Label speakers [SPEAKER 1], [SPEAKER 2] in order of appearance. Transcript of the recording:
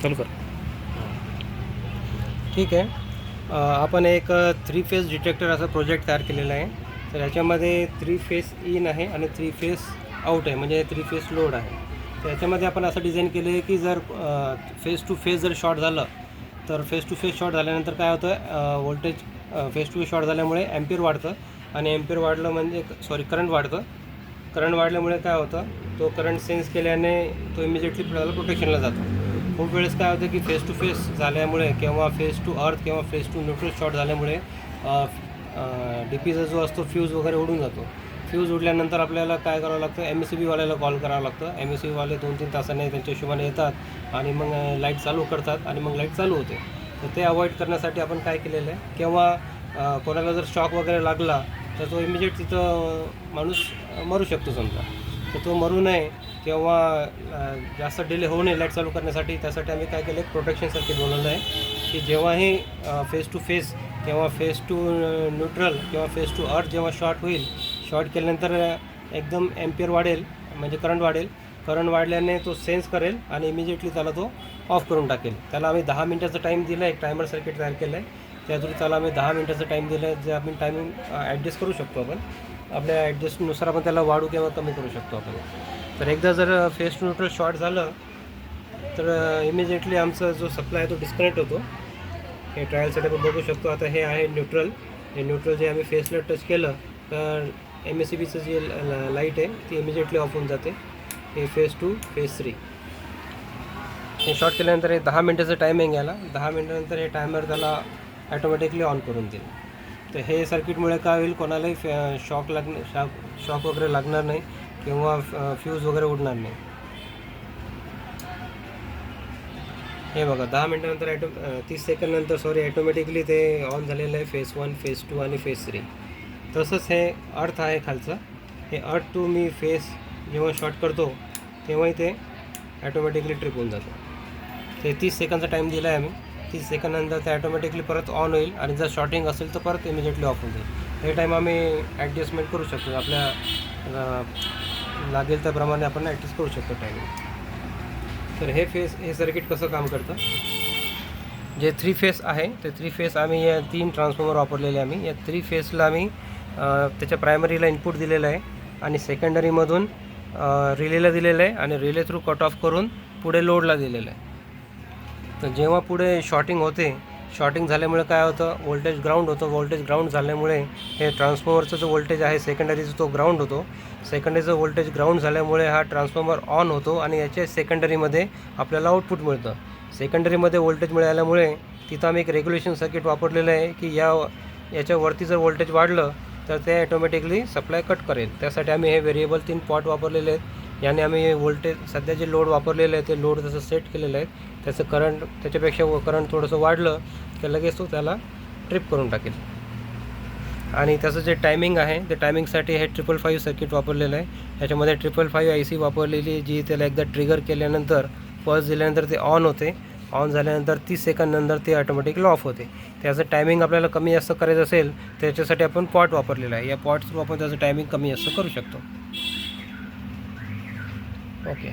[SPEAKER 1] चालू कर. ठीक आहे. आपण एक 3 फेज डिटेक्टर असा प्रोजेक्ट तयार केलेला आहे. तर याच्यामध्ये 3 फेज इन आहे आणि 3 फेज आउट आहे, म्हणजे 3 फेज लोड आहे. तर याच्यामध्ये आपण असं डिझाईन केलं आहे की जर फेस टू फेस जर शॉर्ट झालं तर फेस टू फेस शॉर्ट झाल्यानंतर काय होतं, voltage phase to phase short झाल्यामुळे ॲम्पियर वाढतं आणि ॲम्पियर वाढलं म्हणजे करंट वाढतं. करंट वाढल्यामुळे काय होतं, तो करंट सेन्स केल्याने तो इमिजिएटली आपल्याला प्रोटेक्शनला जातो. खूप वेळेस काय होतं की फेस टू फेस झाल्यामुळे किंवा फेस टू अर्थ किंवा फेस टू न्यूट्रल शॉर्ट झाल्यामुळे डी पीचा जो असतो फ्यूज वगैरे उडून जातो. फ्यूज उडल्यानंतर आपल्याला काय करावं लागतं, MSCBवाल्याला कॉल करावं लागतं. MSCBवाले 2-3 तासाने त्यांच्या हिशोबाने येतात आणि मग लाईट चालू करतात आणि मग लाईट चालू होते. तर ते अवॉइड करण्यासाठी आपण काय केलेलं आहे, किंवा कोणाला जर शॉक वगैरे लागला तर तो इमिजिएट तिथं माणूस मरू शकतो समजा. तर तो मरू नये किंवा जास्त डिले होऊ नये लाईट चालू करण्यासाठी, त्यासाठी आम्ही काय केलं, एक प्रोटेक्शन सर्किट बनवलं आहे की जेव्हाही फेस टू फेस किंवा फेस टू न्यूट्रल किंवा फेस टू अर्थ जेव्हा शॉर्ट होईल, शॉर्ट केल्यानंतर एकदम ॲम्पियर वाढेल म्हणजे करंट वाढेल. करंट वाढल्याने तो सेन्स करेल आणि इमिजिएटली त्याला तो ऑफ करून टाकेल. त्याला आम्ही 10 मिनटाचा टाईम दिला आहे. एक टायमर सर्किट तयार केलं आहे. त्यातून त्याला आम्ही 10 मिनटाचा टाईम दिला आहे, जे आपण टायमिंग ॲडजस्ट करू शकतो. आपण आपल्या ॲडजस्टनुसार आपण त्याला वाढू किंवा कमी करू शकतो आपण. तर एकदा जर फेस टू न्यूट्रल शॉर्ट झालं तर इमिजिएटली आमचा जो सप्लाय आहे तो डिस्कनेक्ट होतो. हे ट्रायलसाठी आपण बघू शकतो. आता हे आहे न्यूट्रल. हे न्यूट्रल जे आम्ही फेसला टच केलं तर MSCBचं जी लाईट आहे ती इमिजिएटली ऑफ होऊन जाते. हे फेस टू फेस 3 हे शॉर्ट केल्यानंतर हे 10 मिनटाचं टायमिंग याला. 10 मिनटानंतर हे टायमर त्याला ॲटोमॅटिकली ऑन करून देईल. तर हे सर्किटमुळे काय होईल, कोणालाही शॉक वगैरे लागणार नाही किंवा फ्यूज वगैरे उडणार नाही. हे बघा 10 मिनटानंतर 30 सेकंडनंतर ॲटोमॅटिकली ते ऑन झालेलं आहे, फेस 1, फेस 2 आणि फेस 3. तसंच हे अर्थ आहे खालचं. हे अर्थ टू मी फेस जेव्हा शॉर्ट करतो तेव्हाही ते ॲटोमॅटिकली ट्रिप होऊन जातं. ते 30 सेकंडचा टाईम दिला आहे आम्ही. 30 सेकंडनंतर ते ॲटोमॅटिकली परत ऑन होईल आणि जर शॉर्टिंग असेल तर परत इमिजिएटली ऑफ होऊन जाईल. हे टाईम आम्ही ॲडजस्टमेंट करू शकतो. आपल्या लागेल त्याप्रमाणे आपण ॲडजस्ट करू शकतो टायमिंग. तर हे सर्किट कसं काम करतं, जे 3 फेस आहे ते 3 फेस आम्ही या 3 ट्रान्सफॉर्मर वापरलेले. आम्ही या 3 फेसला आम्ही त्याच्या प्रायमरीला इनपुट दिलेलं आहे आणि सेकंडरीमधून रिलेला दिलेलं आहे आणि रिले थ्रू कट ऑफ करून पुढे लोडला दिलेलं आहे. तर जेव्हा पुढे शॉर्टिंग होते, शॉर्टिंग झाल्यामुळे काय होतं, व्होल्टेज ग्राउंड होतं. व्होल्टेज ग्राउंड झाल्यामुळे हे ट्रान्सफॉर्मरचा जो व्होल्टेज आहे सेकंडरीचा तो ग्राउंड होतो. सेकंडरीचा व्होल्टेज ग्राउंड झाल्यामुळे हा ट्रान्सफॉर्मर ऑन होतो आणि याच्या सेकंडरीमध्ये आपल्याला आउटपुट मिळतं. सेकंडरीमध्ये व्होल्टेज मिळाल्यामुळे तिथं आम्ही एक रेग्युलेशन सर्किट वापरलेलं आहे की याच्यावरती जर व्होल्टेज वाढलं तर ते ॲटोमॅटिकली सप्लाय कट करेल. त्यासाठी आम्ही हे व्हेरिएबल 3 पॉट वापरलेले आहेत. याने आम्ही व्होल्टेज सध्या जे लोड वापरलेलं आहे ते लोड तसं सेट केलेलं आहे. त्याचं करंट त्याच्यापेक्षा करंट थोडंसं वाढलं की लगेच तो त्याला ट्रिप करून टाकेल. आणि त्याचं जे टायमिंग आहे ते टायमिंगसाठी हे 555 सर्किट वापरलेलं आहे. याच्यामध्ये 555 IC वापरलेली, जी त्याला एकदा ट्रिगर केल्यानंतर पल्स दिल्यानंतर ते ऑन होते. ऑन झाल्यानंतर 30 सेकंदनंतर ते ऑटोमॅटिकली ऑफ होते. त्याचं टायमिंग आपल्याला कमी जास्त करायचं असेल त्याच्यासाठी आपण पॉट वापरलेला आहे. या पॉट थ्रू आपण त्याचं टायमिंग कमी जास्त करू शकतो. ओके.